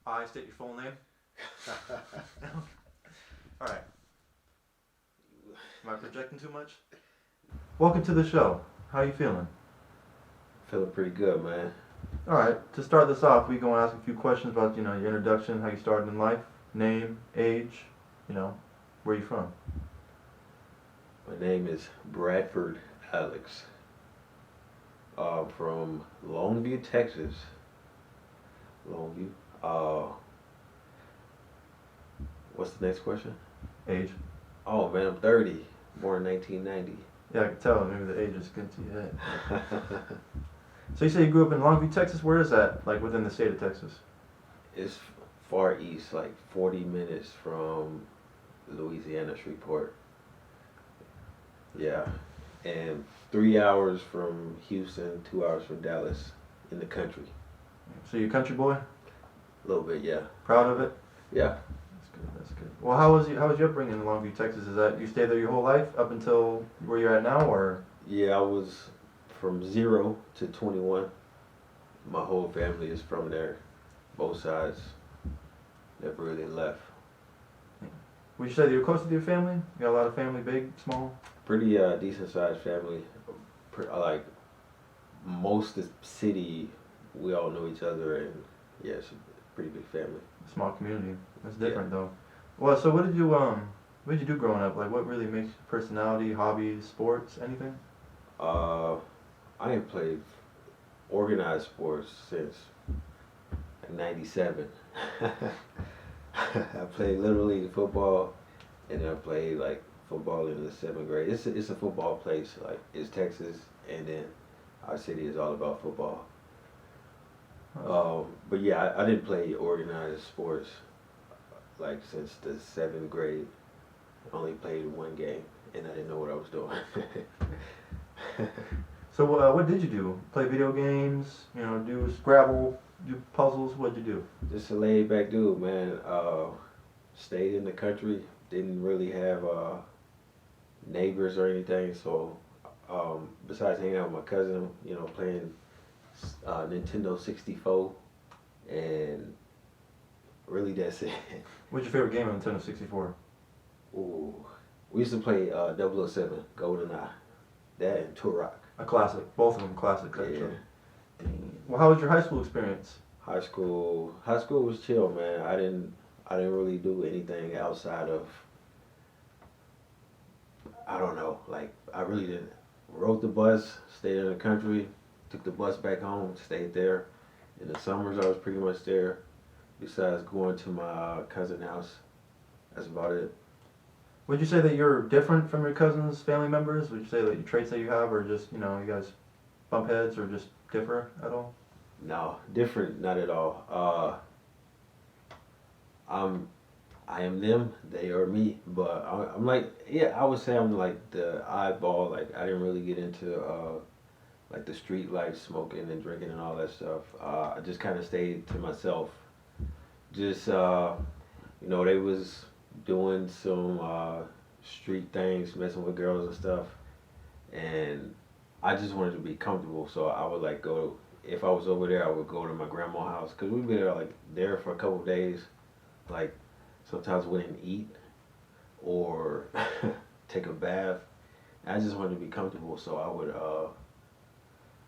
I state your full name. All right. Am I projecting too much? Welcome to the show. How you feeling? Feeling pretty good, man. All right. To start this off, we gonna ask a few questions about your introduction, how you started in life, name, age, where you from. My name is Bradford Alex. From Longview, Texas. Longview. What's the next question? Age. Oh man, I'm 30. Born in 1990. Yeah, I can tell. Maybe the age is getting to your head. So you say you grew up in Longview, Texas. Where is that? Like within the state of Texas? It's far east, like 40 minutes from Louisiana, Shreveport. Yeah, and 3 hours from Houston, 2 hours from Dallas, in the country. So you a country boy? A little bit, yeah. Proud of it? Yeah. That's good. That's good. Well, how was your upbringing in Longview, Texas? Is that you stayed there your whole life up until where you're at now, or? Yeah, I was from 0 to 21. My whole family is from there, both sides. Never really left. Would you say that you're close with your family? You got a lot of family, big, small? Pretty decent sized family. Like most of the city, we all know each other, and yeah, it's a pretty big family. Small community. That's Yeah. different though. Well, so what did you do growing up? Like, what really makes your personality, hobbies, sports, anything? Uh, I ain't played organized sports since '97. I played Little League football, and I played like football in the seventh grade. It's a football place, like it's Texas, and then our city is all about football. But yeah, I didn't play organized sports like since the seventh grade. I only played one game, and I didn't know what I was doing. So, what did you do? Play video games? Do Scrabble? Do puzzles? What'd you do? Just a laid back dude, man. Stayed in the country. Didn't really have neighbors or anything. So, besides hanging out with my cousin, playing Nintendo 64, and really that's it. What's your favorite game on Nintendo 64? Ooh, we used to play 007, GoldenEye, that and Turok. A classic. Both of them classics, Yeah. actually. Well, how was your high school experience? High school was chill, man. I didn't really do anything outside of, I don't know, like I really didn't. Rode the bus, stayed in the country, took the bus back home, stayed there. In the summers, I was pretty much there. Besides going to my cousin's house, that's about it. Would you say that you're different from your cousin's family members? Would you say that your traits that you have are just, you guys bump heads or just differ at all? No, different, not at all. I am them, they are me. But I'm like, yeah, I would say I'm like the oddball. Like I didn't really get into like the street life, smoking and drinking and all that stuff. I just kind of stayed to myself. Just they was doing some street things, messing with girls and stuff, and I just wanted to be comfortable. So I would like go. If I was over there, I would go to my grandma's house because we'd be there for a couple of days. Like sometimes we didn't eat or take a bath. I just wanted to be comfortable, so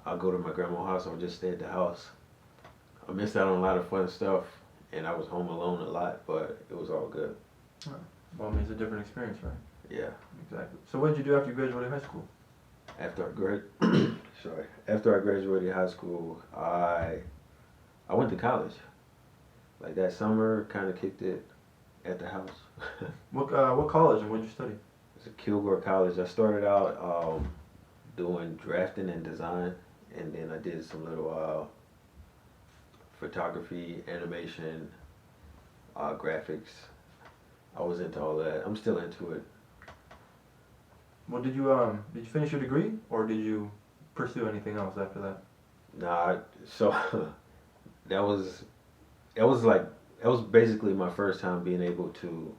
I'll go to my grandma's house or just stay at the house. I missed out on a lot of fun stuff, and I was home alone a lot, but it was all good. Oh, well, I mean, it's a different experience, right? Yeah. Exactly. So what did you do after you graduated high school? After after I graduated high school, I went to college. Like that summer, kind of kicked it at the house. What college and what did you study? It's a Kilgore College. I started out doing drafting and design, and then I did some little photography, animation, graphics. I was into all that. I'm still into it. Well, did you finish your degree or did you pursue anything else after that? Nah, so that was that was like that was basically my first time being able to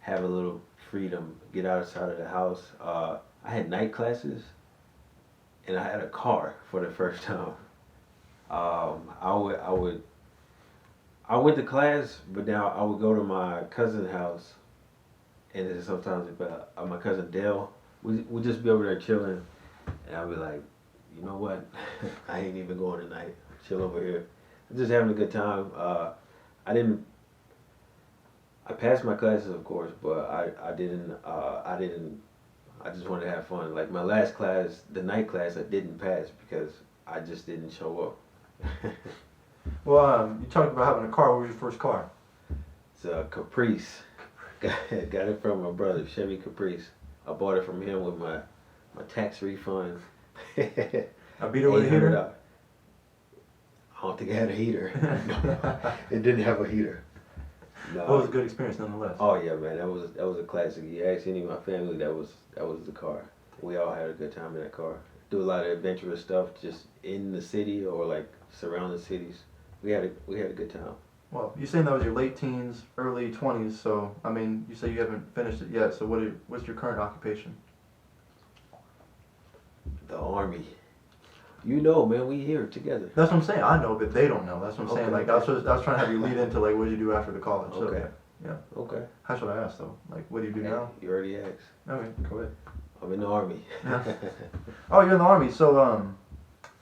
have a little freedom, get outside of the house. I had night classes, and I had a car for the first time. I would I went to class, but now I would go to my cousin's house, and then sometimes if my cousin Dale, we just be over there chilling, and I'd be like, you know what, I ain't even going tonight. Chill over here, just having a good time. I didn't. I passed my classes, of course, but I didn't. I didn't. I just wanted to have fun. Like my last class, the night class, I didn't pass because I just didn't show up. Well, you talked about having a car. What was your first car? It's a Caprice. Got it from my brother, Chevy Caprice. I bought it from him with my tax refund. A beater with a heater? I don't think it had a heater. No, it didn't have a heater. No. Well, it was a good experience nonetheless. Oh yeah, man, that was a classic. You ask any of my family, that was the car. We all had a good time in that car. Do a lot of adventurous stuff just in the city or like surrounding cities. We had a good time. Well, you're saying that was your late teens, early 20s, so, I mean, you say you haven't finished it yet, so what's your current occupation? The Army. You know, man, we here together. That's what I'm saying. I know, but they don't know. That's what I'm saying. Okay. Like, I was trying to have you lead into, like, what did you do after the college? So, Okay. yeah. Okay. How should I ask, though? Like, what do you do now? You already asked. Okay, go ahead. I'm in the Army. Yeah. Oh, you're in the Army. So,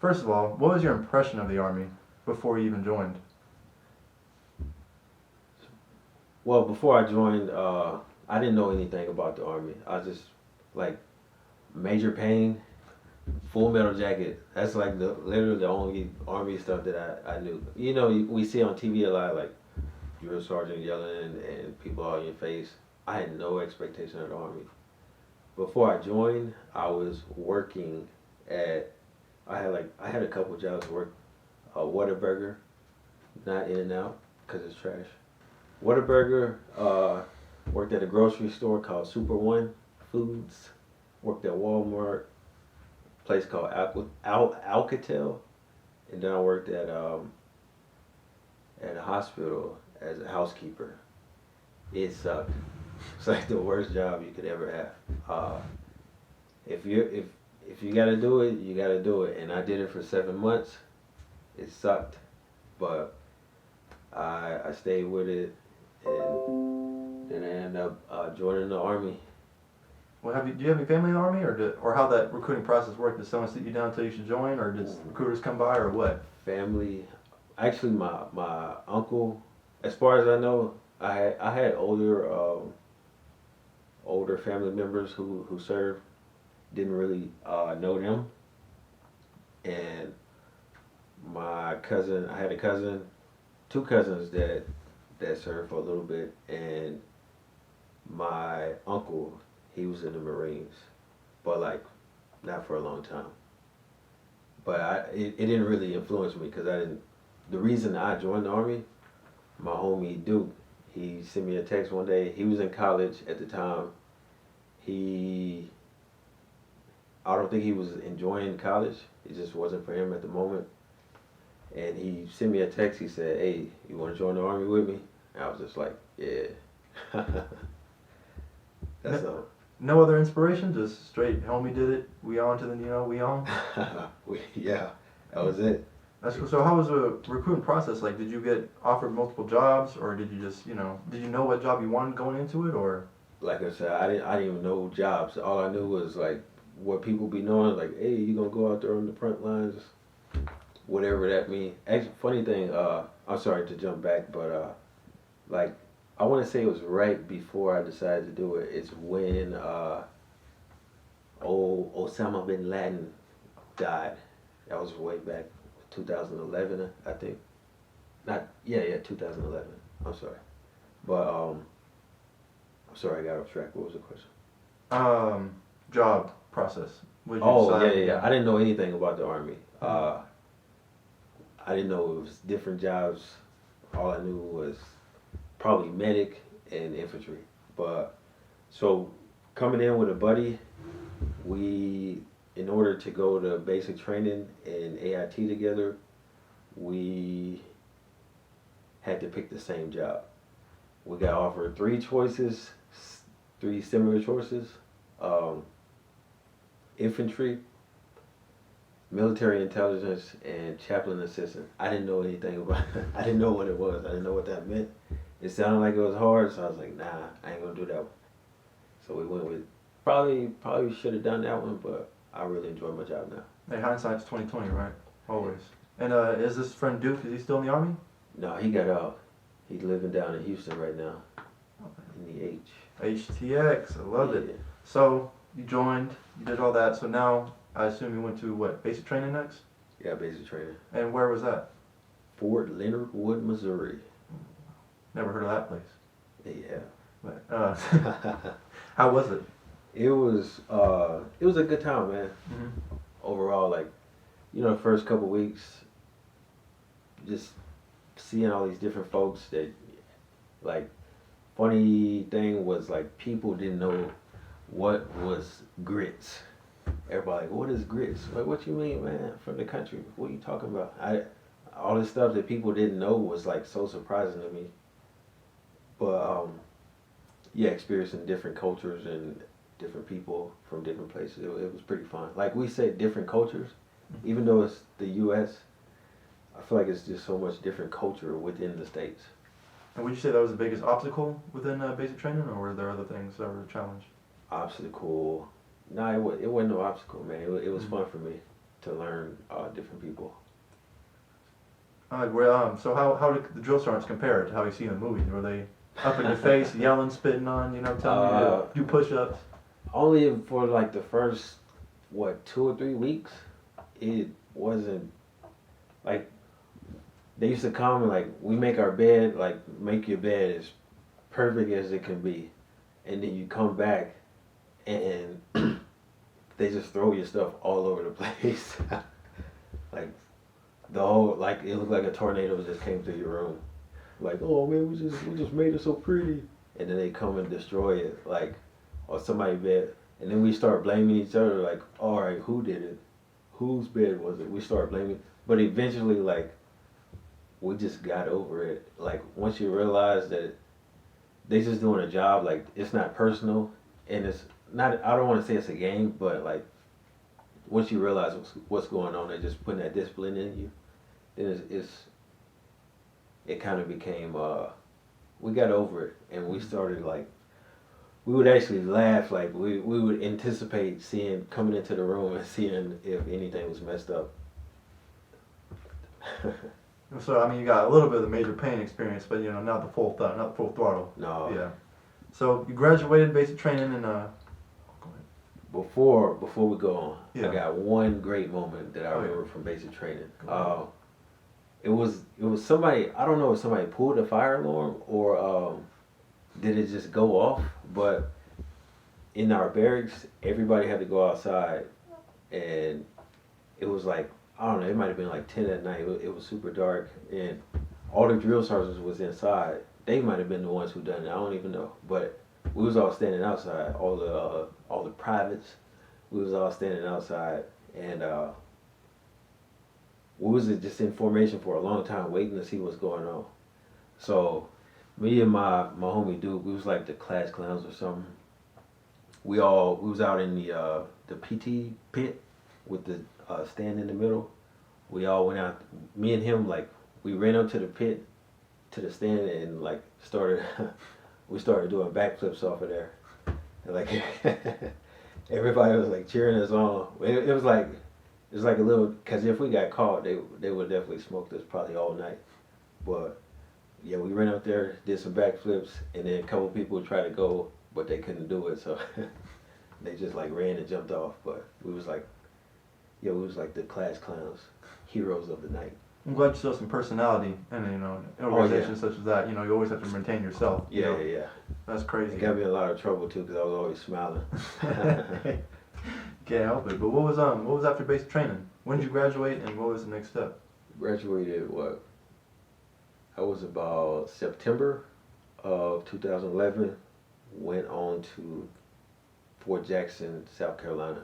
first of all, what was your impression of the Army before you even joined? Well, before I joined, I didn't know anything about the Army. I was just like Major Payne, Full Metal Jacket. That's like literally the only Army stuff that I knew. You know, we see on TV a lot, like drill sergeant yelling and people all in your face. I had no expectation of the Army. Before I joined, I was working at. I had a couple jobs. Work, Whataburger, not In-N-Out because it's trash. Whataburger, worked at a grocery store called Super One Foods, worked at Walmart, a place called Alcatel, and then I worked at a hospital as a housekeeper. It sucked. It's like the worst job you could ever have. If you gotta do it, you gotta do it, and I did it for 7 months. It sucked, but I stayed with it. And then I ended up joining the Army. Well, do you have any family in the Army, or how that recruiting process worked? Did someone sit you down and tell you should join, or did recruiters come by, or what? Family, actually, my uncle. As far as I know, I had older family members who served. Didn't really know them, and my cousin. I had a cousin, two cousins that served for a little bit, and my uncle, he was in the Marines, but like not for a long time. But it didn't really influence me because I didn't. The reason I joined the Army, my homie Duke, he sent me a text one day. He was in college at the time. I don't think he was enjoying college. It just wasn't for him at the moment. And he sent me a text. He said, "Hey, you want to join the Army with me?" And I was just like, "Yeah." That's all. No other inspiration, just straight homie did it. We on to the we on. Yeah, that was it. That's cool. So how was the recruiting process like? Did you get offered multiple jobs, or did you just did you know what job you wanted going into it, or? Like I said, I didn't even know jobs. All I knew was like what people be knowing. Like, hey, you gonna go out there on the front lines, whatever that means. Actually, funny thing. I'm sorry to jump back, but like I want to say it was right before I decided to do it. It's when Osama bin Laden died. That was way back 2011, I think. 2011. I'm sorry. But I'm sorry, I got off track. What was the question? Job process. What did you decide? Yeah. I didn't know anything about the Army. I didn't know it was different jobs. All I knew was probably medic and infantry. But so coming in with a buddy, in order to go to basic training and AIT together, we had to pick the same job. We got offered three similar choices. Infantry, military intelligence and chaplain assistant. I didn't know anything about it. I didn't know what it was. I didn't know what that meant. It sounded like it was hard, so I was like, nah, I ain't gonna do that one. So we went with probably should have done that one, but I really enjoy my job now. Hey, hindsight's 2020, right? Always. And is this friend Duke? Is he still in the army? No, he got out. He's living down in Houston right now in the HTX. I love it. So you joined. You did all that. So now I assume you went to what? Basic training next? Yeah, basic training. And where was that? Fort Leonard Wood, Missouri. Never heard of that place. Yeah. But, how was it? It was a good time, man. Mm-hmm. Overall, like, the first couple weeks, just seeing all these different folks that, like, funny thing was, like, people didn't know what was grits. Everybody like, what is grits? Like, what you mean, man? From the country? What are you talking about? All this stuff that people didn't know was, like, so surprising to me. But, yeah, experiencing different cultures and different people from different places. It was pretty fun. Like we say, different cultures, even though it's the U.S., I feel like it's just so much different culture within the states. And would you say that was the biggest obstacle within basic training, or were there other things that were a challenge? Obstacle? Nah, it wasn't no obstacle, man. It was fun for me to learn different people. So how did the drill sergeants compare to how you see in the movies? Were they up in your face, yelling, spitting on, telling you to do push-ups? Only for like the first, 2 or 3 weeks, it wasn't, like, they used to come and, like, we make our bed, like, make your bed as perfect as it can be. And then you come back and they just throw your stuff all over the place. Like, the whole, like, it looked like a tornado just came through your room. Like, oh man, we just made it so pretty. And then they come and destroy it, like, or somebody's bed. And then we start blaming each other, like, all right, who did it? Whose bed was it? We start blaming. But eventually, like, we just got over it. Like, once you realize that they just doing a job, like, it's not personal. And it's not, I don't want to say it's a game, but, like, once you realize what's going on, they're just putting that discipline in you, then it kind of became, we got over it. And we started, like, we would actually laugh, like we would anticipate coming into the room and seeing if anything was messed up. So I mean, you got a little bit of the major pain experience, but not the full throttle. No. Yeah. So you graduated basic training and Before we go on, yeah. I got one great moment that I remember from basic training. It was somebody, I don't know if somebody pulled a fire alarm or did it just go off, but in our barracks, everybody had to go outside, and it was like, I don't know, it might have been like 10 at night. It was super dark, and all the drill sergeants was inside. They might have been the ones who done it. I don't even know, but we was all standing outside. All the privates, we was all standing outside, and we was just in formation for a long time, waiting to see what's going on. So me and my homie Duke, we was like the class clowns or something. We was out in the PT pit with the stand in the middle. We all went out. Me and him, like, we ran up to the pit, to the stand, and like we started doing backflips off of there. And, like, everybody was like cheering us on. It was like a little, cause if we got caught, they would definitely smoke us probably all night. But yeah, we ran up there, did some backflips, and then a couple people tried to go, but they couldn't do it, so they just like ran and jumped off. But we was like the class clowns, heroes of the night. I'm glad you saw some personality, and in an organization such as that, you always have to maintain yourself. Yeah. That's crazy. It got me in a lot of trouble too, because I was always smiling. Can't help it. But what was after basic training? When did you graduate, and what was the next step? Graduated I was about September of 2011. Went on to Fort Jackson, South Carolina.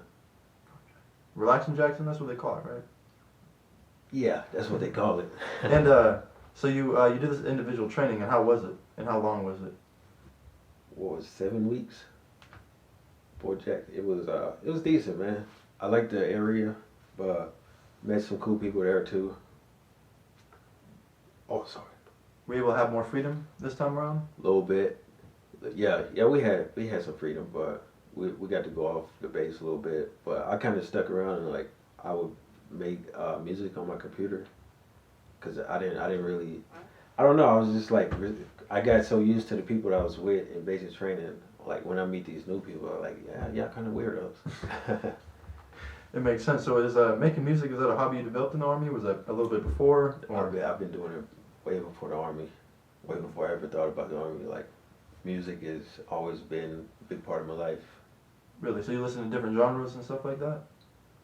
Relaxing Jackson, that's what they call it, right? Yeah, that's what they call it. And so you did this individual training, and how was it? And how long was it? What was it, 7 weeks? Fort Jackson. It was decent, man. I liked the area, but Met some cool people there too. Oh, sorry. Were you able to have more freedom this time around? A little bit. Yeah, we had some freedom, but we got to go off the base a little bit. But I kind of stuck around and like I would make music on my computer because I didn't really I don't know I was just like I got so used to the people that I was with in basic training. Like when I meet these new people, I'm like yeah kind of weirdos. It makes sense. So is making music, is that a hobby you developed in the Army? Was that a little bit before? Or? I've been doing it way before the Army, way before I ever thought about the Army. Like music has always been a big part of my life. Really? So you listen to different genres and stuff like that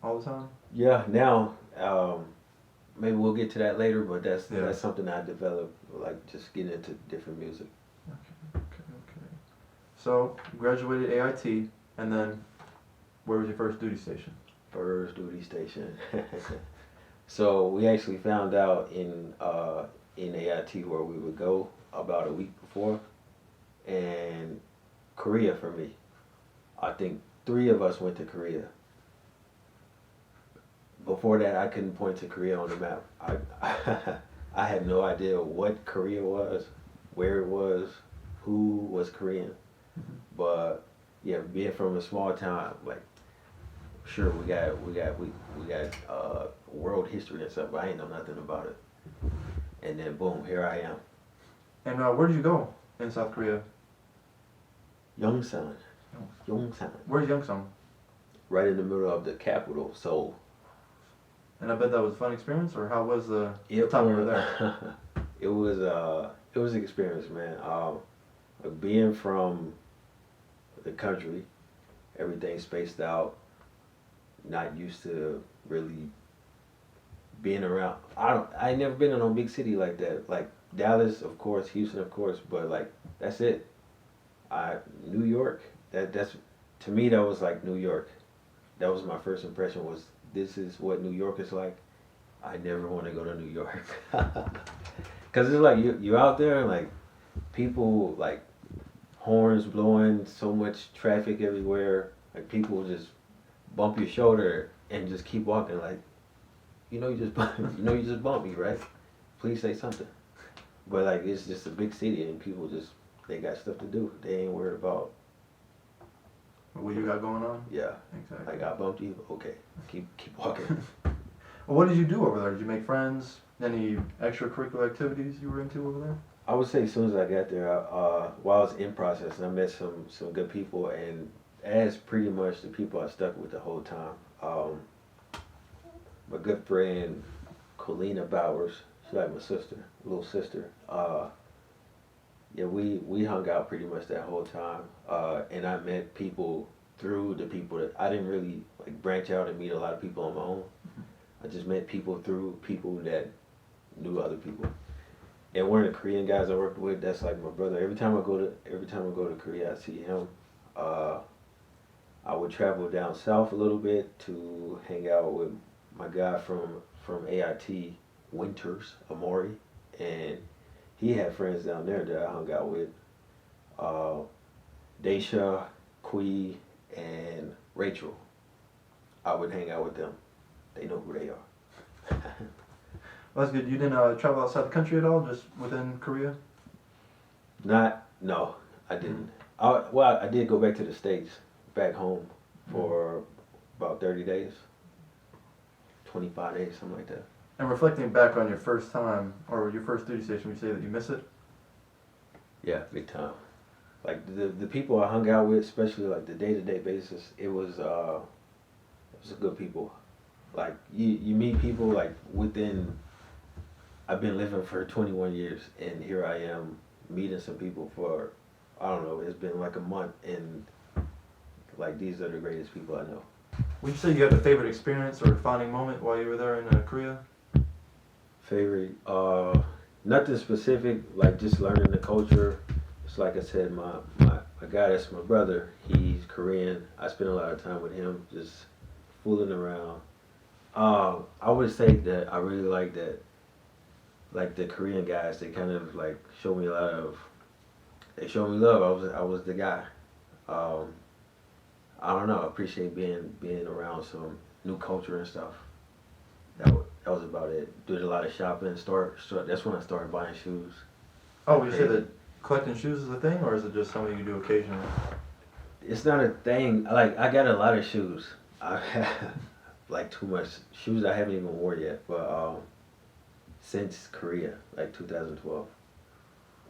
all the time? Yeah, now maybe we'll get to that later, but that's Yeah. that's something I developed, like just getting into different music. Okay. So you graduated AIT, and then where was your first duty station? First duty station. So we actually found out in AIT where we would go about a week before, and Korea for me. I think 3 of us went to Korea. Before that, I couldn't point to Korea on the map. I had no idea what Korea was, where it was, who was Korean. Mhm. But yeah, being from a small town, like sure we got world history and stuff, but I ain't know nothing about it. And then boom, here I am, And where did you go in South Korea? Yongsan, Yongsan, Where's Youngsung? right in the middle of the capital, Seoul. And I bet that was a fun experience, or how was the time you were there? It was an experience, man. Being from the country, everything spaced out, not used to really being around. I ain't never been in a big city like that. Like Dallas, of course, Houston, of course, but like that's it. New York, that's to me that was like New York. That was my first impression was this is what New York is like. I never want to go to New York. Cause it's like you're out there and like people like horns blowing, so much traffic everywhere. Like people just bump your shoulder and just keep walking. Like you know you just bumped me, right? Please say something. But like it's just a big city and people just they got stuff to do. They ain't worried about What you got going on? yeah. Exactly. I got bumped you. Okay, keep walking. Well, what did you do over there? Did you make friends? Any extracurricular activities you were into over there? I would say as soon as I got there, while I was in process, I met some good people, and as pretty much the people I stuck with the whole time. My good friend, Colina Bowers, she's like my sister, little sister. Yeah, we hung out pretty much that whole time, and I met people through the people that I didn't really like branch out and meet a lot of people on my own. I just met people through people that knew other people. And one of the Korean guys I worked with, that's like my brother. Every time I go to Korea, I see him. I would travel down south a little bit to hang out with my guy from AIT, Winters Amori, and he had friends down there that I hung out with. Daisha, Kui, and Rachel. I would hang out with them. They know who they are. Well, that's good. You didn't travel outside the country at all, just within Korea? No, I didn't. I did go back to the States, back home for about 30 days, 25 days, something like that. And reflecting back on your first time, or your first duty station, would you say that you miss it? Yeah, big time. Like the people I hung out with, especially like the day-to-day basis, it was a good people. Like you meet people like within. I've been living for 21 years, and here I am meeting some people for, I don't know, it's been like a month, and like these are the greatest people I know. Would you say you had a favorite experience or defining moment while you were there in Korea? Favorite, nothing specific, like just learning the culture. It's like I said, my guy that's my brother, he's Korean. I spend a lot of time with him, just fooling around. I would say that I really like that. Like the Korean guys, they kind of like show me they show me love. I was the guy. I don't know. I appreciate being around some new culture and stuff. That That was about it. Did a lot of shopping. That's when I started buying shoes. Oh, would you say Crazy. that collecting shoes is a thing, or is it just something you do occasionally? It's not a thing. Like I got a lot of shoes. I have like too much shoes I haven't even worn yet. But since Korea, like 2012,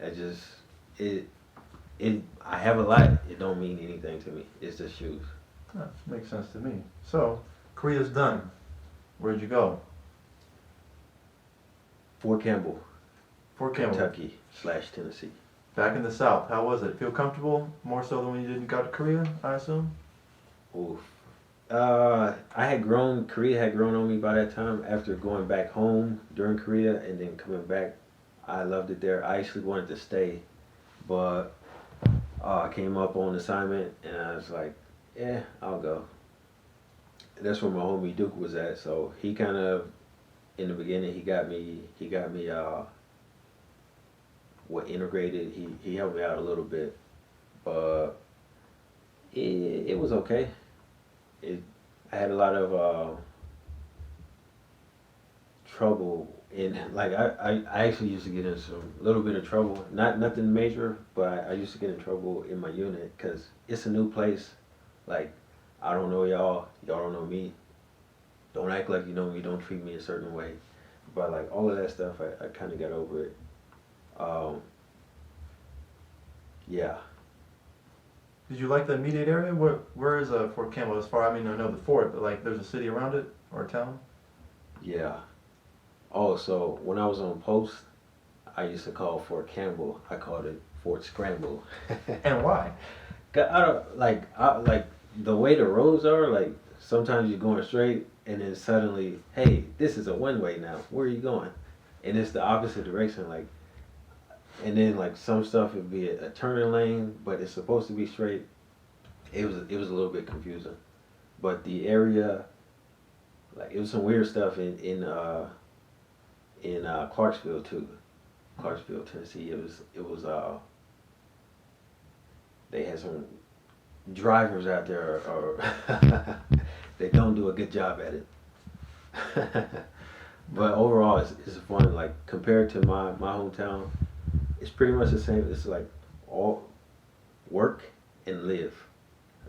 I just it it I have a lot. It don't mean anything to me. It's just shoes. That makes sense to me. So, Korea's done. Where'd you go? Fort Campbell, Fort Campbell. Kentucky / Tennessee. Back in the South. How was it? Feel comfortable? More so than when you didn't go to Korea, I assume? Oof. Korea had grown on me by that time after going back home during Korea and then coming back. I loved it there. I actually wanted to stay, but I came up on assignment and I was like, yeah, I'll go. And that's where my homie Duke was at. So he kind of, in the beginning, he got me, integrated. He helped me out a little bit, but it was okay. I had a lot of trouble in like I actually used to get in some little bit of trouble. Not nothing major, but I used to get in trouble in my unit because it's a new place. Like I don't know y'all, y'all don't know me. Don't act like you know me. Don't treat me a certain way. But like all of that stuff, I kind of got over it. Um, yeah, Did you like the immediate area? Where is Fort Campbell? As far, I mean, I know the fort, but like, there's a city around it or a town. yeah. Oh, so when I was on post, I used to call Fort Campbell. I called it Fort Scramble. And why? 'Cause I like the way the roads are. Like sometimes you're going straight, and then suddenly, hey, this is a one way now. Where are you going? And it's the opposite direction. Like, and then like some stuff would be a turning lane, but it's supposed to be straight. It was a little bit confusing, but the area, like it was some weird stuff in Clarksville too. Clarksville, Tennessee. It was they had some drivers out there or they don't do a good job at it. But overall, it's fun. Like compared to my hometown, it's pretty much the same. It's like all work and live.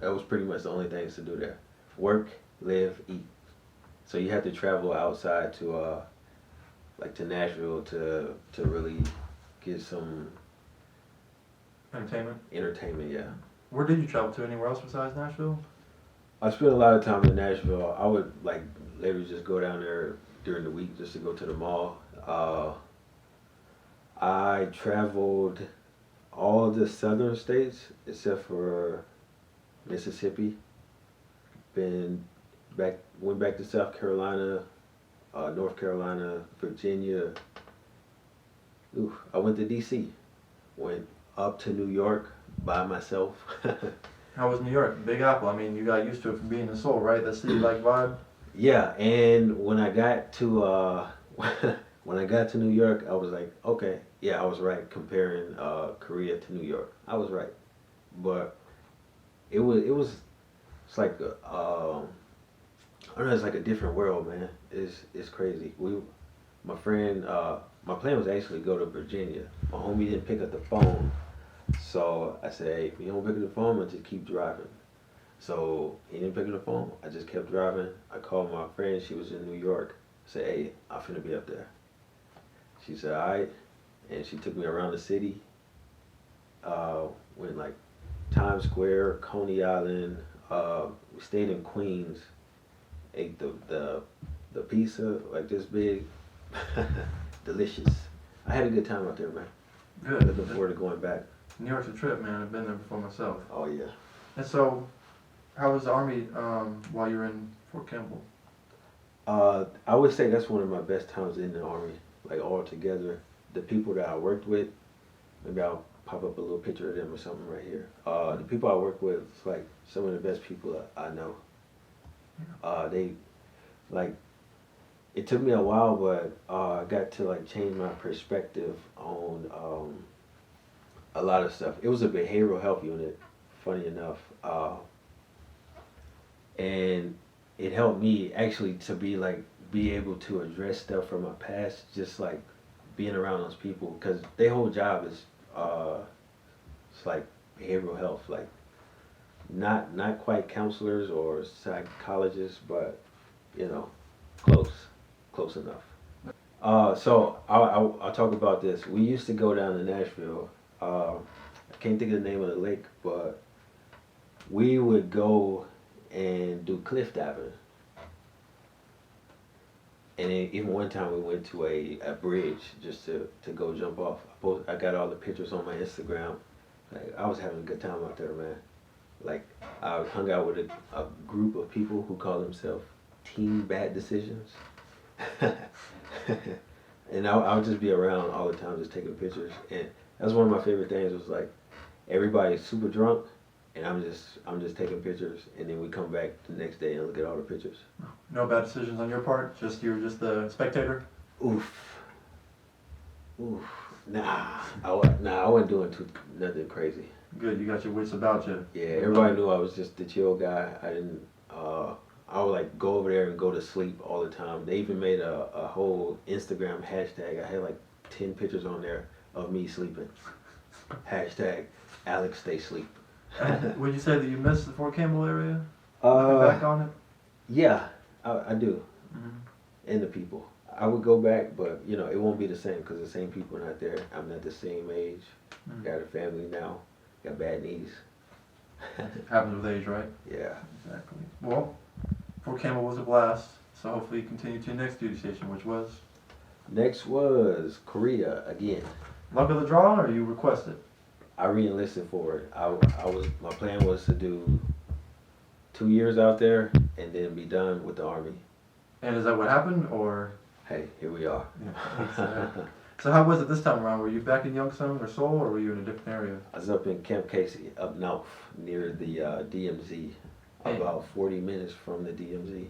That was pretty much the only things to do there. Work, live, eat. So you have to travel outside to like to Nashville to really get some Entertainment. entertainment. Yeah. Where did you travel to? Anywhere else besides Nashville? I spent a lot of time in Nashville. I would like later just go down there during the week just to go to the mall. I traveled all the southern states except for Mississippi. Went back to South Carolina, North Carolina, Virginia. Ooh, I went to DC. Went up to New York by myself. How was New York? Big Apple. I mean, you got used to it from being in Seoul, right? That city-like vibe. Yeah, and when I got to when I got to New York, I was like, okay, yeah, I was right comparing Korea to New York. I was right, but it's like I don't know, it's like a different world, man. It's crazy. My plan was actually to go to Virginia. My homie didn't pick up the phone, so I said, hey, if you don't pick up the phone, I just keep driving. So he didn't pick up the phone. I just kept driving. I called my friend. She was in New York. I said, hey, I'm finna be up there. She said, all right. And she took me around the city. Went like Times Square, Coney Island. We stayed in Queens. Ate the pizza like this big. Delicious. I had a good time out there, man. Good. Looking forward to going back. New York's a trip, man. I've been there before myself. Oh yeah. And so, how was the Army while you were in Fort Campbell? I would say that's one of my best times in the Army. Like all together, the people that I worked with. Maybe I'll pop up a little picture of them or something right here. The people I work with, it's like some of the best people I know. They, like, it took me a while, but I got to like change my perspective on a lot of stuff. It was a behavioral health unit, funny enough, and it helped me actually to be like be able to address stuff from my past, just like being around those people, because their whole job is it's like behavioral health, like not quite counselors or psychologists, but you know, close enough. So I'll talk about this. We used to go down to Nashville. I can't think of the name of the lake, but we would go and do cliff diving. And then even one time we went to a bridge just to go jump off. I got all the pictures on my Instagram. Like, I was having a good time out there, man. Like, I hung out with a group of people who call themselves Team Bad Decisions. And I would just be around all the time just taking pictures. And that's one of my favorite things was like, everybody's super drunk and I'm just taking pictures, and then we come back the next day and look at all the pictures. No bad decisions on your part? You're just the spectator? Oof. Nah, I wasn't doing nothing crazy. Good, you got your wits about you. Yeah, everybody knew I was just the chill guy. I would like go over there and go to sleep all the time. They even made a whole Instagram hashtag. I had like 10 pictures on there of me sleeping. Hashtag Alex stay sleep. Would you say that you miss the Fort Campbell area? Uh, Back on it? Yeah, I do. Mm-hmm. And the people. I would go back, but you know, it won't be the same because the same people are not there. I'm not the same age. Mm-hmm. Got a family now. Got bad knees. Happens with age, right? Yeah. Exactly. Well, Fort Campbell was a blast, so hopefully you continue to your next duty station, which was? Next was Korea again. Luck of the draw, or you requested? I re-enlisted for it. My plan was to do 2 years out there and then be done with the Army. And is that what happened, or? Hey, here we are. Yeah. So how was it this time around? Were you back in Youngstown or Seoul, or were you in a different area? I was up in Camp Casey, up north, near the DMZ, about 40 minutes from the DMZ.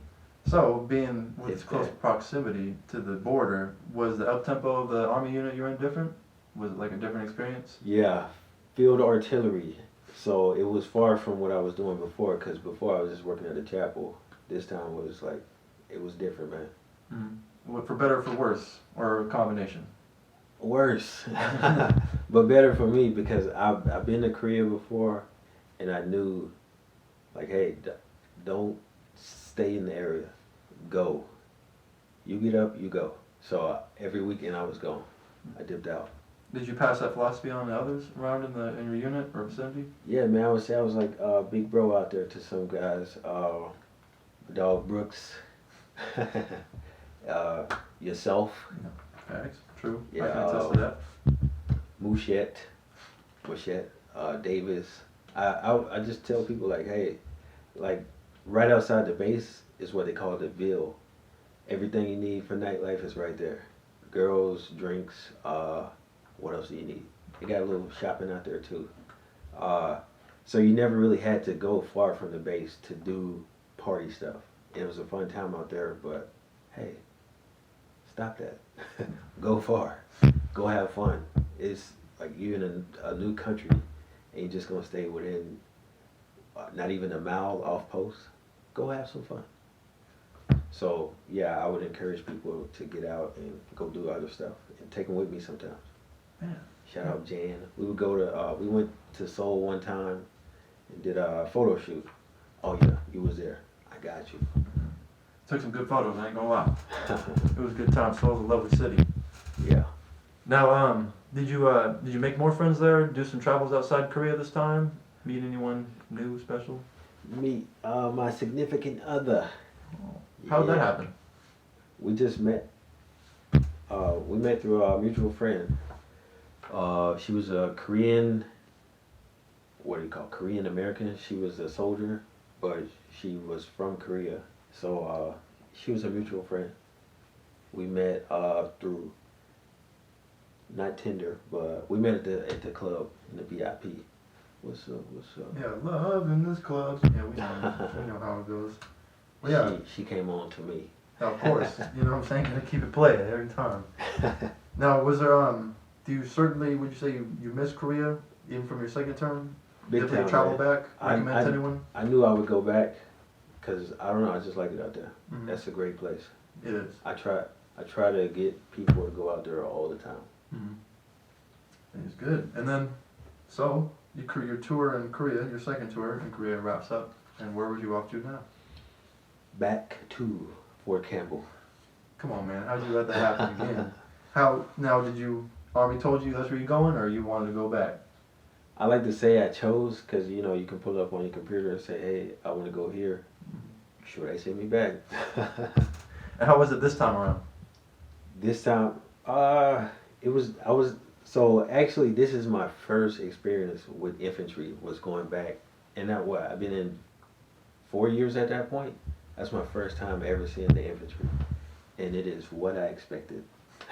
So, being with It's close bad. proximity to the border, was the up-tempo of the Army unit you were in different? Was it like a different experience? Yeah, field artillery. So it was far from what I was doing before, because before I was just working at the chapel. This time was like, it was different, man. Mm-hmm. For better or for worse, or a combination? Worse, but better for me because I've been to Korea before, and I knew, like, hey, don't stay in the area, go. You get up, you go. So every weekend I was gone. I dipped out. Did you pass that philosophy on to others around in your unit or vicinity? Yeah, man, I would say I was like big bro out there to some guys. Dog Brooks, yourself. Facts, true. Yeah, I can attest to that. Mouchette, Davis. I just tell people like, hey, like right outside the base is what they call the Ville. Everything you need for nightlife is right there. Girls, drinks, what else do you need? They got a little shopping out there too. So you never really had to go far from the base to do party stuff. It was a fun time out there, but hey, stop that. Go far. Go have fun. It's like you're in a new country and you're just gonna stay within not even a mile off post. Go have some fun. So yeah, I would encourage people to get out and go do other stuff and take them with me sometimes. Man. Shout out Jan. We would go to we went to Seoul one time and did a photo shoot. Oh yeah, you was there. I got you. Took some good photos, I ain't gonna lie. It was a good time. Seoul's a lovely city. Yeah. Now, did you make more friends there? Do some travels outside Korea this time? Meet anyone new, special? Meet my significant other. How'd that Yeah. happen? We just met. We met through a mutual friend. She was a Korean, what do you call, Korean American. She was a soldier, but she was from Korea. So she was a mutual friend. We met through, not Tinder, but we met at the club in the VIP. What's up? Yeah, love in this club. Yeah, we know how it goes. Well, yeah, She came on to me. of course. You know what I'm saying? Gotta keep it playing every time. Now, was there would you say you miss Korea even from your second term? Big Definitely time, travel man. back. Recommend to anyone? I knew I would go back because I don't know. I just like it out there. Mhm. That's a great place. It is. I try to get people to go out there all the time. Mm-hmm. It's good. And then, so your tour in Korea, your second tour in Korea wraps up. And where would you off to now? Back to Fort Campbell. Come on, man. How'd you let that happen again? How now? Did you Army told you that's where you're going, or you wanted to go back? I like to say I chose because you know you can pull up on your computer and say, "Hey, I want to go here." Sure, they send me back. And how was it this time around? This time, I was so actually this is my first experience with infantry. Was going back, and that what I've been in 4 years at that point. That's my first time ever seeing the infantry, and it is what I expected.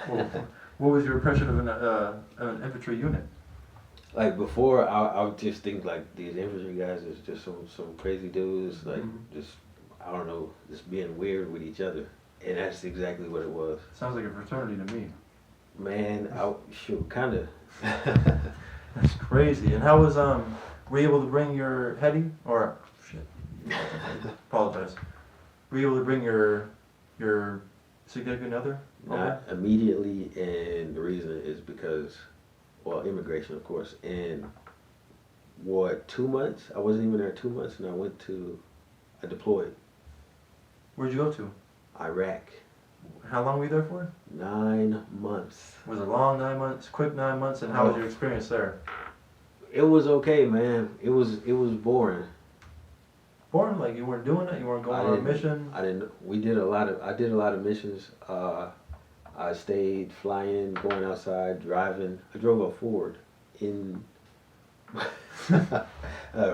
Well, what was your impression of an infantry unit? Like before, I would just think like these infantry guys is just some crazy dudes, like just I don't know, just being weird with each other, and that's exactly what it was. Sounds like a fraternity to me. Man, kind of. That's crazy. And how was were you able to bring your heady or shit? Apologize. Were you able to bring your significant other over? Not immediately, and the reason is because, well, immigration, of course. And what 2 months? I wasn't even there 2 months, and I deployed. Where'd you go to? Iraq. How long were you there for? 9 months. Was it long 9 months, quick 9 months, and how was your experience there? It was okay, man. It was boring. Boring? Like you weren't doing it? You weren't going on a mission? I didn't. I did a lot of missions. I stayed flying, going outside, driving. I drove a Ford in a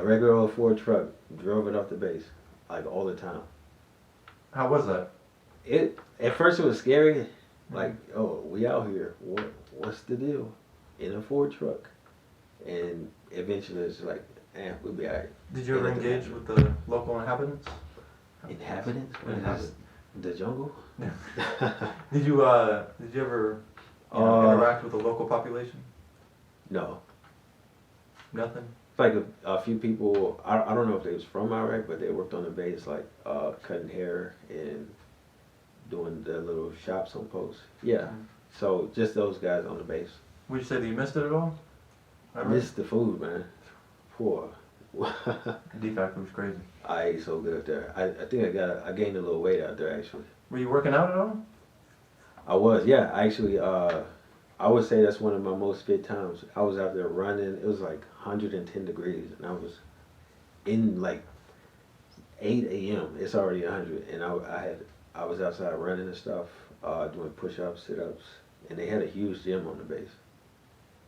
regular old Ford truck. Drove it off the base, like all the time. How was that? At first it was scary. Like, oh, we out here. What's the deal? In a Ford truck. And eventually it's like, we'll be alright. Did you ever engage with the local inhabitants? Inhabitants? What is this? The jungle? Did you ever interact with the local population? No. Nothing? It's like a few people, I don't know if they was from Iraq, but they worked on the base, like cutting hair and doing the little shops on post. Yeah. So just those guys on the base. Would you say that you missed it at all? I missed the food, man. Poor. DFAC was crazy. I ate so good there. I think I gained a little weight out there actually. Were you working out at all? I was, yeah. Actually, I would say that's one of my most fit times. I was out there running. It was like 110 degrees, and I was in like 8 a.m. It's already 100, and I was outside running and stuff, doing push-ups, sit-ups, and they had a huge gym on the base.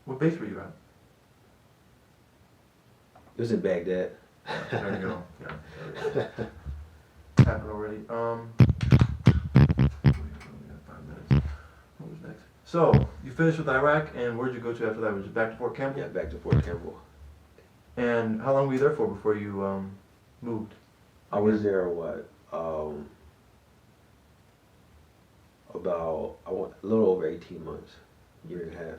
What base were you at? It was in Baghdad. There you go. Yeah. There we go. Happened already. We got 5 minutes. What was next? So you finished with Iraq, and where'd you go to after that? Was you back to Fort Campbell? Yeah, back to Fort Campbell. And how long were you there for before you moved? I was there about a little over 18 months, year and a half.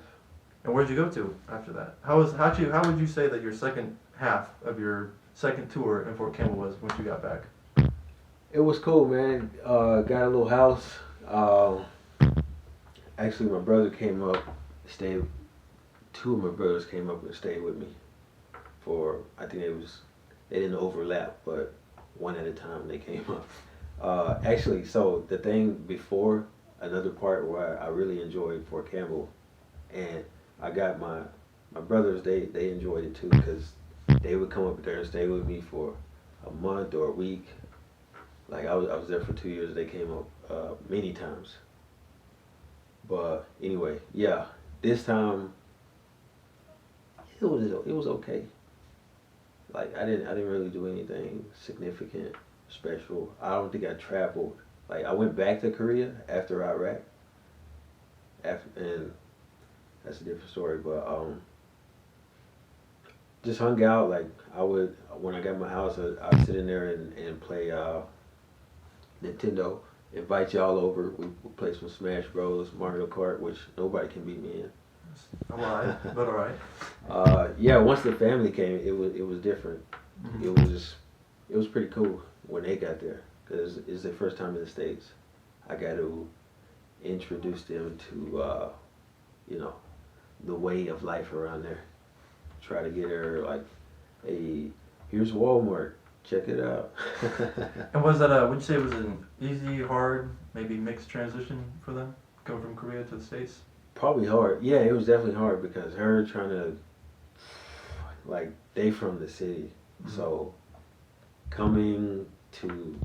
And where'd you go to after that? How would you say that your second half of your second tour in Fort Campbell was once you got back? It was cool, man. Got a little house. Actually, my brother came up, stayed. 2 of my brothers came up and stayed with me for, I think they didn't overlap, but one at a time they came up. Actually, so the thing before, another part where I really enjoyed Fort Campbell, and I got my brothers, they enjoyed it too, because they would come up there and stay with me for a month or a week. Like I was there for 2 years. They came up many times. But anyway, yeah, this time it was okay. Like I didn't really do anything significant, special. I don't think I traveled. Like I went back to Korea after Iraq. And that's a different story, but just hung out. Like when I got my house, I'd sit in there and play Nintendo. Invite y'all over. We play some Smash Bros, Mario Kart, which nobody can beat me in. I'm alright, but alright. Yeah, once the family came, it was different. Mm-hmm. It was pretty cool when they got there, because it's their first time in the States. I got to introduce them to, you know, the way of life around there. Try to get her like, hey, here's Walmart, check it out. And was that would you say it was an easy, hard, maybe mixed transition for them, going from Korea to the States? Probably hard. Yeah, it was definitely hard because her trying to, like, they from the city, so coming to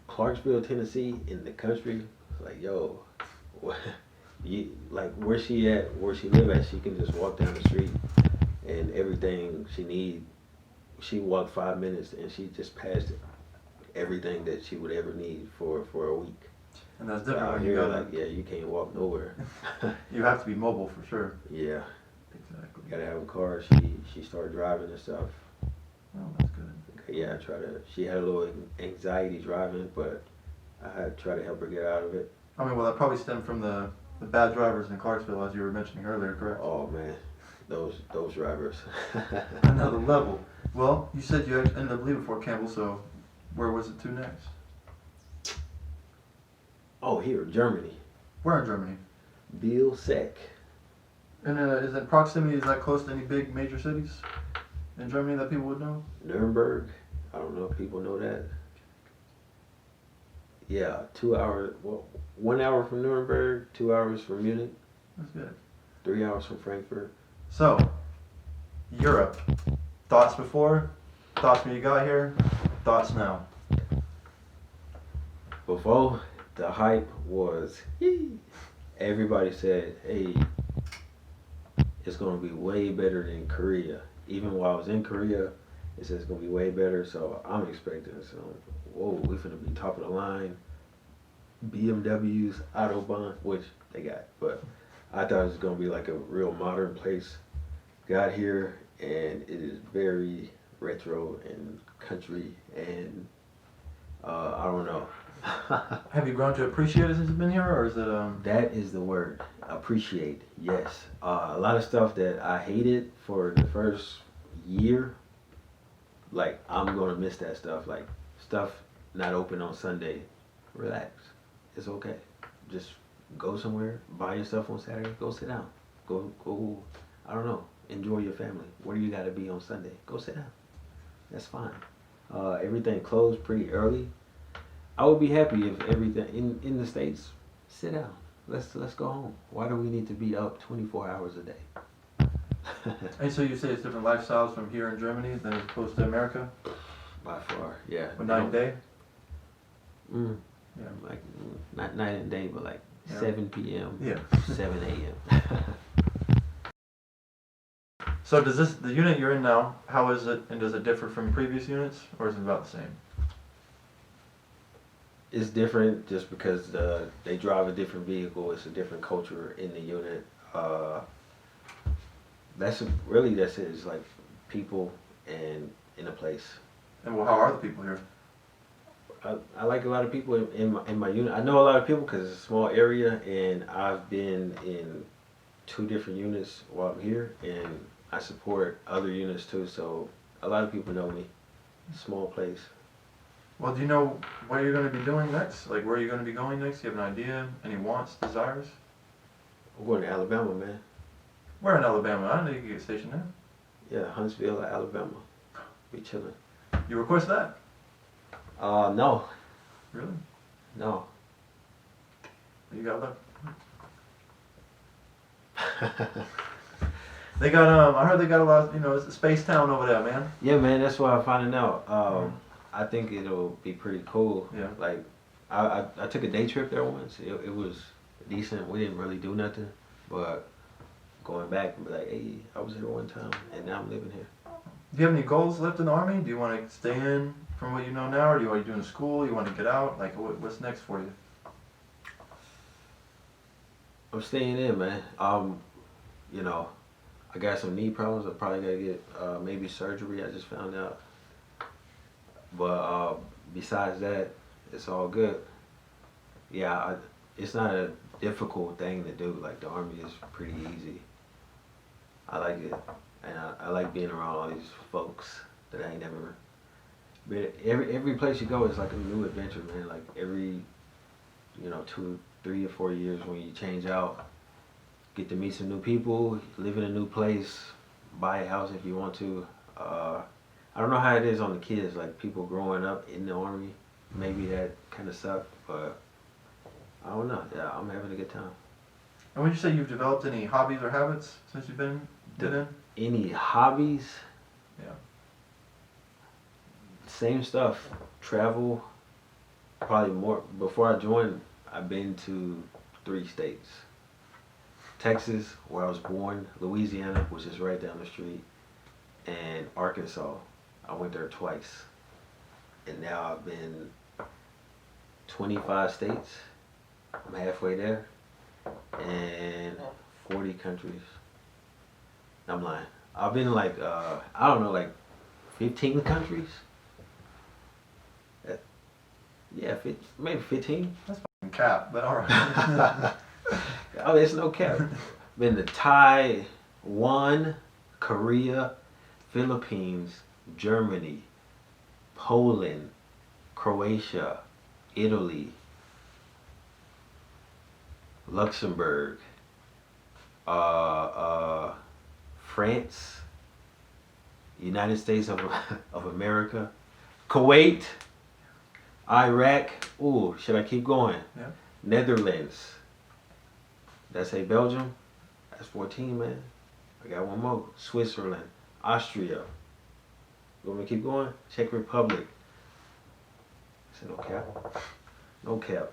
Clarksville, Tennessee, in the country, like, yo, what, you like where she at, where she live at, she can just walk down the street and everything she need. She walked 5 minutes and she just passed everything that she would ever need for a week. And that's different when you Here, go like, yeah, you can't walk nowhere. You have to be mobile for sure. Yeah, Exactly. gotta have a car. She started driving and stuff. Oh, that's good. Yeah, she had a little anxiety driving, but I had tried to help her get out of it. I mean, well, that probably stemmed from the bad drivers in Clarksville, as you were mentioning earlier, correct? Oh man, those drivers. Another level. Well, you said you ended up leaving Fort Campbell, so where was it to next? Oh, here, Germany. Where in Germany? Bielefeld. And is it proximity? Is that close to any big major cities in Germany that people would know? Nuremberg. I don't know if people know that. Yeah, 2 hours. Well, 1 hour from Nuremberg, 2 hours from Munich, That's good. 3 hours from Frankfurt. So, Europe. Thoughts before? Thoughts when you got here? Thoughts now? Before, the hype was, everybody said, hey, it's going to be way better than Korea. Even while I was in Korea, it says it's going to be way better. So I'm expecting some, whoa, we finna be top of the line. BMWs, Autobahn, which they got. But I thought it was going to be like a real modern place. Got here, and it is very retro and country, and I don't know. Have you grown to appreciate it since you've been here, or is it That is the word. Appreciate. Yes. A lot of stuff that I hated for the first year, like I'm gonna miss that stuff. Like stuff not open on Sunday. Relax. It's okay. Just go somewhere, buy your stuff on Saturday, go sit down. Go I don't know. Enjoy your family. Where do you gotta be on Sunday? Go sit down. That's fine. Everything closed pretty early. I would be happy if everything in the States, sit down. Let's go home. Why do we need to be up 24 hours a day? And so you say it's different lifestyles from here in Germany than as opposed to America? By far, yeah. With night and day? Yeah. Like not night and day, but like Yeah. 7 p.m. Yeah. 7 a.m. So does the unit you're in now, how is it, and does it differ from previous units, or is it about the same? It's different just because they drive a different vehicle. It's a different culture in the unit. That's it. It's like people and in a place. And well, how are the people here? I like a lot of people in my unit. I know a lot of people because it's a small area, and I've been in 2 different units while I'm here, and I support other units too. So a lot of people know me. Small place. Well, do you know what you're going to be doing next? Like, where are you going to be going next? Do you have an idea? Any wants, desires? I'm going to Alabama, man. Where in Alabama? I know you can get stationed there. Yeah, Huntsville, Alabama. Be chilling. You request that? No. Really? No. You got that? They got I heard they got a lot. It's a space town over there, man. Yeah, man. That's what I'm finding out. I think it'll be pretty cool. Yeah. Like, I took a day trip there once. It was decent. We didn't really do nothing, but going back and be like, hey, I was here one time, and now I'm living here. Do you have any goals left in the Army? Do you want to stay in from what you know now, or are you doing school? You want to get out? Like, what's next for you? I'm staying in, man. I got some knee problems. I probably gotta get maybe surgery. I just found out. But besides that, it's all good. Yeah, it's not a difficult thing to do. Like, the Army is pretty easy. I like it, and I like being around all these folks that I ain't never. But every place you go is like a new adventure, man. Like every 2, 3 or 4 years when you change out, get to meet some new people, live in a new place, buy a house if you want to. I don't know how it is on the kids, like people growing up in the army. Maybe that kind of sucked, but I don't know. Yeah, I'm having a good time. And would you say you've developed any hobbies or habits since you've been in? Any hobbies? Yeah. Same stuff. Travel. Probably more. Before I joined, I've been to 3 states. Texas, where I was born, Louisiana, which is right down the street, and Arkansas. I went there twice. And now I've been 25 states. I'm halfway there. And 40 countries. I'm lying. I've been like, I don't know, like 15 countries. Yeah, maybe 15. Cap, but alright. Oh, there's no cap. Been to Taiwan, Korea, Philippines, Germany, Poland, Croatia, Italy, Luxembourg, France, United States of America, Kuwait, Iraq. Ooh, should I keep going? Yeah. Netherlands. Did I say Belgium? That's 14, man. I got one more. Switzerland, Austria. You want me to keep going? Czech Republic. I said no cap. No cap.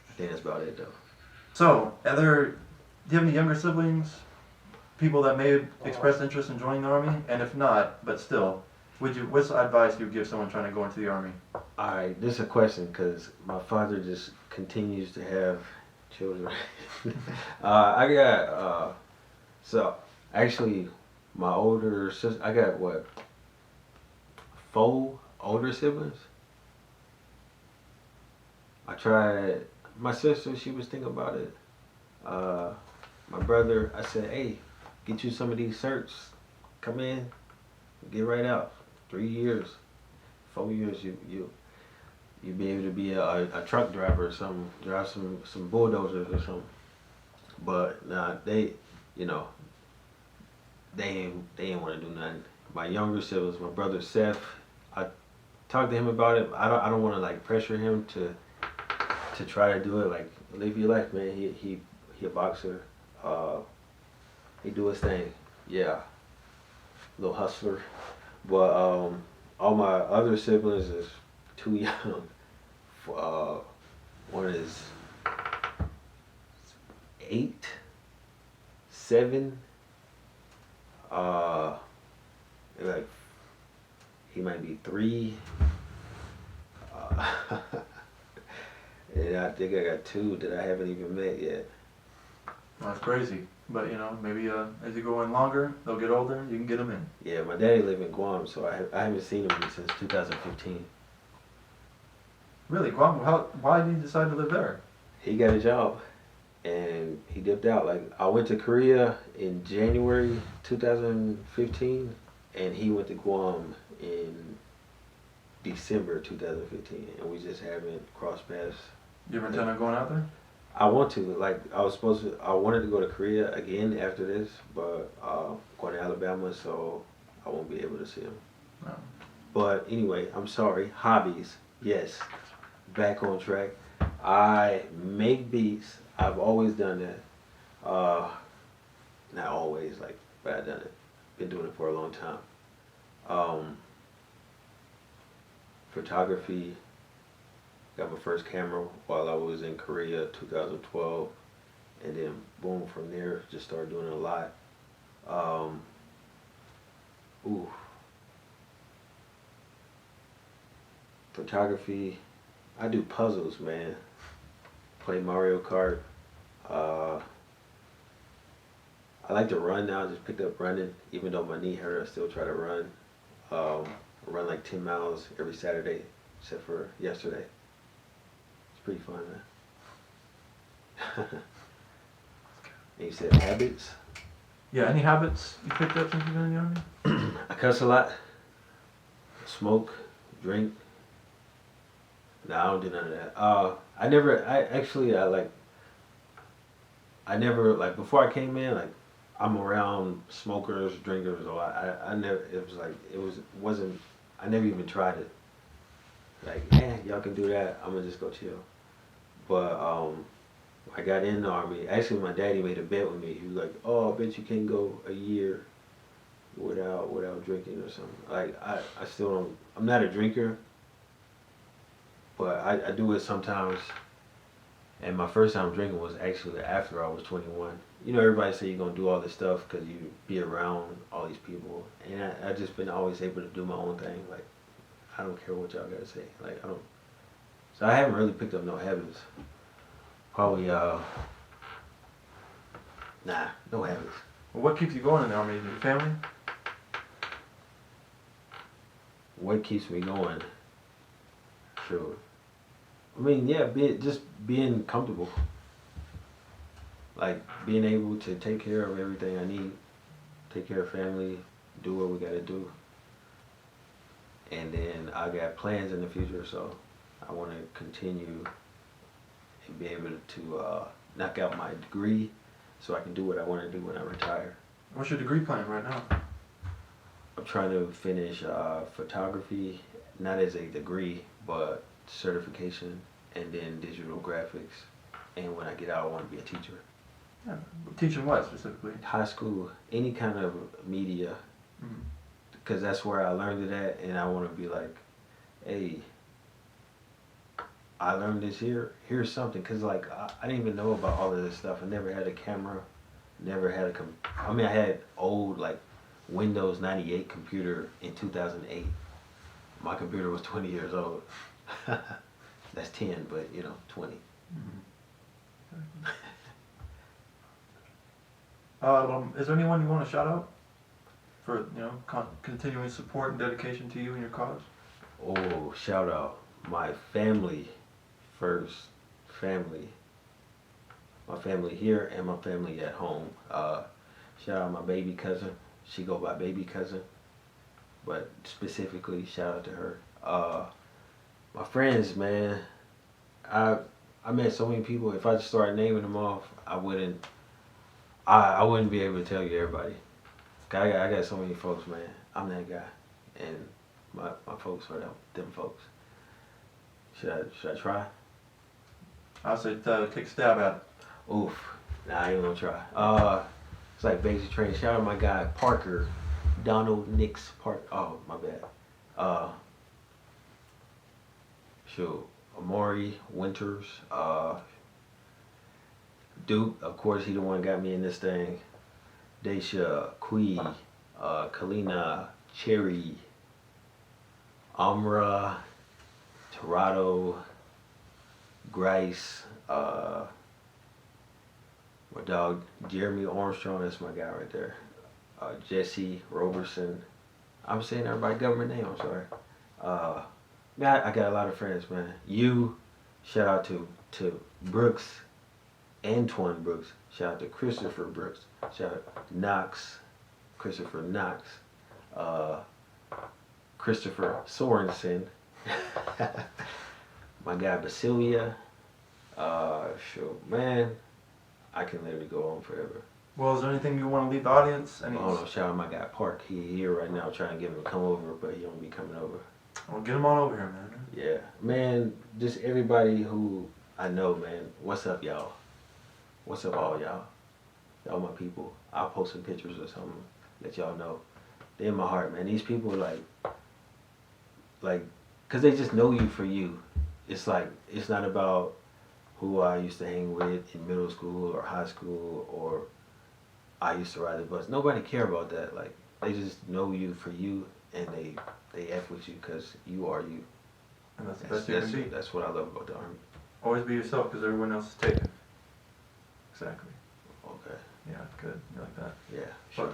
I think that's about it though. So, do you have any younger siblings? People that may have expressed interest in joining the army? And if not, but still, what's advice you would give someone trying to go into the army? Alright, this is a question because my father just continues to have children. I got, so actually my older sister, I got what, 4 older siblings? I tried, my sister, she was thinking about it. My brother, I said, hey, get you some of these certs. Come in, get right out. 3 years, 4 years, you be able to be a truck driver or something, drive some bulldozers or something. But nah, they ain't want to do nothing. My younger siblings, my brother Seth, I talked to him about it. I don't want to like pressure him to try to do it. Like, live your life, man. He a boxer. He do his thing. Yeah, little hustler. But all my other siblings is too young. One is 8, 7. Like he might be 3. And I think I got 2 that I haven't even met yet. Well, that's crazy. But maybe as you go in longer, they'll get older. You can get them in. Yeah, my daddy live in Guam, so I haven't seen him since 2015. Really, Guam? Why did you decide to live there? He got a job, and he dipped out. Like, I went to Korea in January 2015, and he went to Guam in December 2015, and we just haven't crossed paths. You ever intend on going out there? I want to. Like, I wanted to go to Korea again after this, but going to Alabama, so I won't be able to see him. No. But anyway, I'm sorry. Hobbies, yes. Back on track. I make beats. I've always done that. Not always, like, but I've done it. Been doing it for a long time. Photography. Got my first camera while I was in Korea, 2012, and then boom, from there, just started doing it a lot. Photography. I do puzzles, man. Play Mario Kart. I like to run now. I just picked up running, even though my knee hurt. I still try to run. I run like 10 miles every Saturday, except for yesterday. Pretty fun, man. And you said habits? Yeah, any habits you picked up since you've been in the army? I cuss a lot, smoke, drink, No, I don't do none of that. I never. I never like before I came in. Like, I'm around smokers, drinkers a lot. I never. It was like wasn't. I never even tried it. Like, y'all can do that. I'm gonna just go chill. But I got in the army. Actually, my daddy made a bet with me. He was like, "Oh, I bet you can't go a year without drinking or something." Like, I still don't. I'm not a drinker, but I do it sometimes. And my first time drinking was actually after I was 21. You know, everybody say you're gonna do all this stuff because you be around all these people, and I just been always able to do my own thing. Like, I don't care what y'all gotta say. Like, I don't. So I haven't really picked up no habits. Probably nah, no habits. Well, what keeps you going in the army? Your family? What keeps me going? Sure. I mean, yeah, just being comfortable. Like, being able to take care of everything I need, take care of family, do what we gotta do. And then I got plans in the future, so I want to continue and be able to knock out my degree so I can do what I want to do when I retire. What's your degree plan right now? I'm trying to finish photography, not as a degree, but certification, and then digital graphics. And when I get out, I want to be a teacher. Yeah. Teaching what specifically? High school, any kind of media, because that's where I learned it at, and I want to be like, hey, I learned this here. Here's something, because like I didn't even know about all of this stuff. I never had a camera, never had I mean, I had old like Windows 98 computer in 2008. My computer was 20 years old. That's 10, but 20. Is there anyone you want to shout out for continuing support and dedication to you and your cause? Oh, shout out my family first. Family. My family here and my family at home. Shout out my baby cousin. She go by baby cousin, but specifically shout out to her. My friends, man. I met so many people. If I just started naming them off, I wouldn't be able to tell you everybody. I got so many folks, man. I'm that guy, and my folks are them folks. Should I try? I'll say take a stab at it. Oof. Nah, I ain't gonna try. It's like basic training. Shout out my guy Parker, Donald Nix Park. Oh, my bad. Shoot, Amari Winters. Duke, of course, he the one got me in this thing. Daisha, Kui, Kalina, Cherry, Amra, Torado, Grice, my dog Jeremy Armstrong, that's my guy right there. Jesse Roberson. I'm saying everybody government name, I'm sorry. Man, I got a lot of friends, man. Shout out to Brooks, Antoine Brooks. Shout out to Christopher Brooks. Shout out Knox, Christopher Knox. Christopher Sorensen. My guy Basilia. Shoot, man, I can literally go on forever. Well, is there anything you want to leave the audience? Oh no, shout out my guy Park. He here right now trying to get him to come over, but he don't be coming over. Well, get him on over here, man. Yeah, man, just everybody who I know, man. What's up, y'all? What's up, all y'all? Y'all my people. I'll post some pictures or something, let y'all know. They in my heart, man. These people like, cause they just know you for you. It's like, it's not about who I used to hang with in middle school or high school or I used to ride the bus. Nobody care about that. Like, they just know you for you, and they F with you because you are you. And that's the best you can be. That's what I love about the Army. Always be yourself because everyone else is taken. Exactly. Okay. Yeah, good. You like that? Yeah, sure.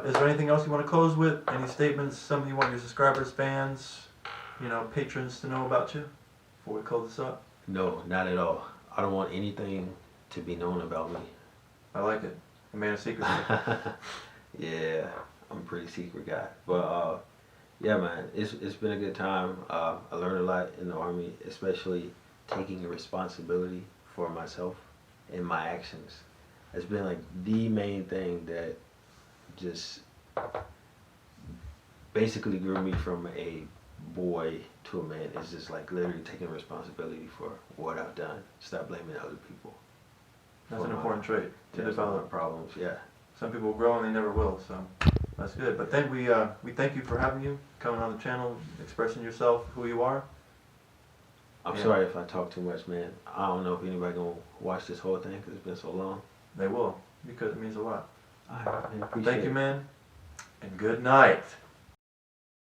Is there anything else you want to close with? Any statements, something you want your subscribers, fans, patrons to know about you before we close this up? No, not at all. I don't want anything to be known about me. I like it. A man of secrecy. Yeah, I'm a pretty secret guy. But Yeah, man, it's been a good time. I learned a lot in the army, especially taking responsibility for myself and my actions. It's been like the main thing that just basically grew me from a boy to a man. It's just like literally taking responsibility for what I've done. Stop blaming other people. That's for an my- important trait to yeah, for my develop. problems. Yeah. Some people grow and they never will, so that's good. But then we thank you for having you, coming on the channel, expressing yourself, who you are. I'm Yeah. sorry if I talk too much, man. I don't know if anybody gonna watch this whole thing because it's been so long. They will, because it means a lot. I appreciate Thank you, it. man, and good night.